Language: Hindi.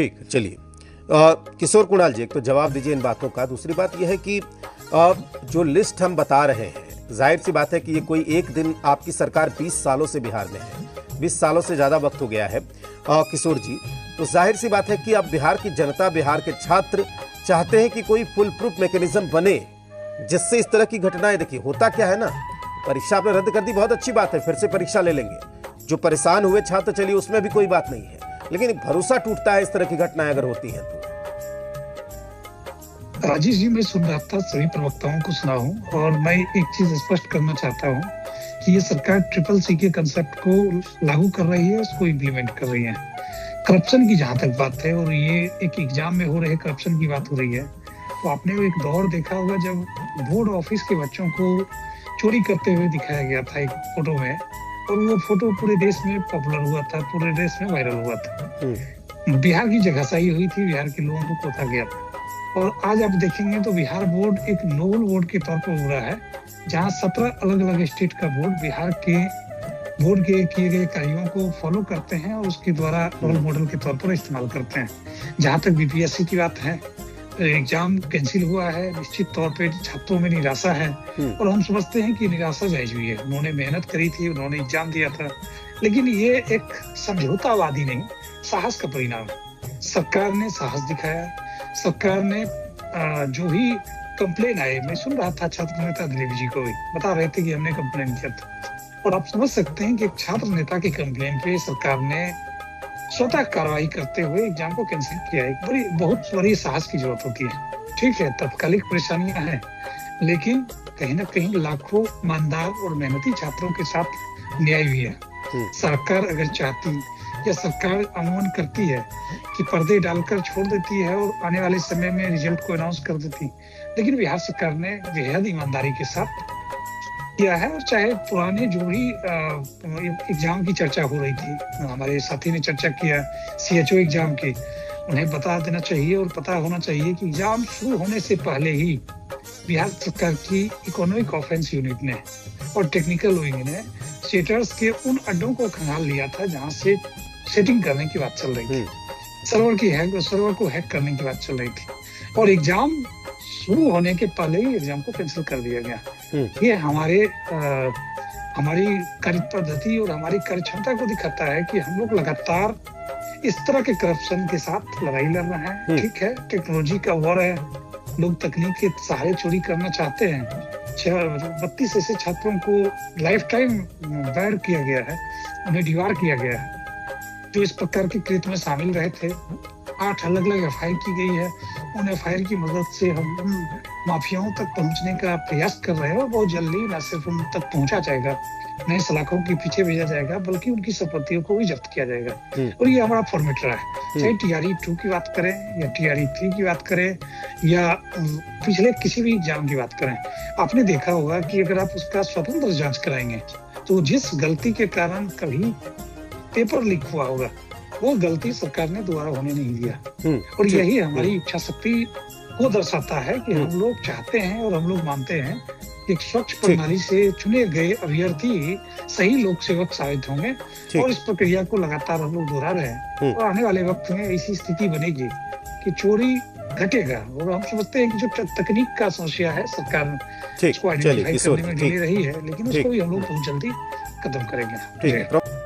ठीक, चलिए। किशोर कुणाल जी, एक तो जवाब दीजिए इन बातों का। दूसरी बात यह है कि जो लिस्ट हम बता रहे हैं, जाहिर सी बात है कि ये कोई एक दिन, आपकी सरकार 20 सालों से बिहार में है, 20 सालों से ज़्यादा वक्त हो गया है किशोर जी, तो जाहिर सी बात है कि अब बिहार की जनता, बिहार के छात्र चाहते हैं कि कोई फुल प्रूफ मैकेनिज्म बने जिससे इस तरह की घटनाएं, देखिए होता क्या है ना, परीक्षा आपने रद्द कर दी, बहुत अच्छी बात है, फिर से परीक्षा ले लेंगे। जो परेशान हुए छात्र, चलिए उसमें भी कोई बात नहीं है, लेकिन भरोसा टूटता है इस तरह की घटनाएं अगर होती हैं तो। राजेश जी, मैं सुन रहा था, सभी प्रवक्ताओं को सुना हूं, और मैं एक चीज स्पष्ट करना चाहता हूं कि ये सरकार CCC के कंसेप्ट को लागू कर रही है, उसको इम्प्लीमेंट कर रही है। करप्शन की जहां तक बात है, और ये एक एग्जाम में हो रहे करप्शन की बात हो रही है, तो आपने वो एक दौर देखा होगा जब बोर्ड ऑफिस के बच्चों को चोरी करते हुए दिखाया गया था एक फोटो में, और वो फोटो पूरे देश में पॉपुलर हुआ था, पूरे देश में वायरल हुआ था। बिहार की जगहसाई हुई थी, बिहार के लोगों को कोसा गया था। और आज आप देखेंगे तो बिहार बोर्ड एक नोबल बोर्ड के तौर पर उभरा है, जहां 17 अलग अलग स्टेट का बोर्ड बिहार के बोर्ड के किए गए कार्यों को फॉलो करते हैं और उसके द्वारा रोल मॉडल के तौर पर इस्तेमाल करते हैं। जहां तक BPSC की बात है, एग्जाम कैंसिल हुआ है, निश्चित तौर पे छात्रों में निराशा है, और हम समझते हैं कि निराशा जायज हुई है। उन्होंने मेहनत करी थी, उन्होंने एग्जाम दिया था, लेकिन ये एक समझौतावादी नहीं, साहस का परिणाम है। सरकार ने साहस दिखाया, सरकार ने जो भी कंप्लेन आए, मैं सुन रहा था छात्र नेता दिलीप जी को भी बता रहे थे कि हमने कंप्लेन किया था, और आप समझ सकते हैं कि एक छात्र नेता की कंप्लेन पे सरकार ने स्वतः कार्रवाई करते हुए एग्जाम को कैंसिल किया है। बहुत बड़ी साहस की जरूरत होती है। ठीक है, तात्कालिक परेशानियां हैं, लेकिन कहीं ना कहीं लाखों ईमानदार और मेहनती छात्रों के साथ न्याय भी है। सरकार अगर चाहती, या सरकार अमूमन करती है कि पर्दे डालकर छोड़ देती है और आने वाले समय में रिजल्ट को अनाउंस कर देती, लेकिन बिहार सरकार ने बेहद ईमानदारी के साथ किया है। और चाहे पुराने जो भी एग्जाम की चर्चा हो रही थी, हमारे साथी ने चर्चा किया CHO एग्जाम की, उन्हें बता देना चाहिए और पता होना चाहिए कि एग्जाम शुरू होने से पहले ही बिहार सरकार की इकोनॉमिक ऑफेंस यूनिट ने और टेक्निकल विंग ने सेटर्स के उन अड्डों को खंगाल लिया था जहां से सेटिंग करने की बात चल रही थी, सर्वर को हैक करने की बात चल रही थी, और एग्जाम शुरू होने के पहले ही एग्जाम को कैंसिल कर दिया गया। ये हमारी कार्य पद्धति और हमारी कार्य क्षमता को दिखाता है कि हम लोग लगातार इस तरह के करप्शन के साथ लड़ाई लड़ रहे हैं। ठीक है, टेक्नोलॉजी का वॉर है, लोग तकनीक के सहारे चोरी करना चाहते हैं। 32 ऐसे छात्रों को लाइफ टाइम बैन किया गया है, उन्हें डिबार किया गया है जो इस प्रकार के कृत्य में शामिल रहे थे। 8 अलग अलग FIR की गई है। उन FIR की मदद से हम माफियाओं तक पहुंचने का प्रयास कर रहे हैं, और बहुत जल्दी न सिर्फ उन तक पहुंचा जाएगा, नए सलाखों के पीछे भेजा जाएगा, बल्कि उनकी संपत्तियों को भी जब्त किया जाएगा। और ये हमारा फॉर्मेट रहा है, चाहे TRE 2 की बात करें या TRE 3 की बात करें या पिछले किसी भी एग्जाम की बात करें। आपने देखा होगा कि अगर आप उसका स्वतंत्र जांच कराएंगे तो जिस गलती के कारण कभी पेपर लीक हुआ होगा, वो गलती सरकार ने दोबारा होने नहीं दिया। और यही हमारी इच्छा शक्ति को दर्शाता है कि हम लोग चाहते हैं और हम लोग मानते हैं कि एक स्वच्छ प्रणाली से चुने गए अभ्यर्थी सही लोक सेवक साबित होंगे, और इस प्रक्रिया को लगातार हम लोग दोहरा रहे हैं। और आने वाले वक्त में ऐसी स्थिति बनेगी कि चोरी घटेगा, और हम समझते हैं कि जो तकनीक का समस्या है, सरकार उसको आइडेंटिफाई करने में ढीली रही है, लेकिन उसको भी हम लोग बहुत जल्दी खत्म करेंगे।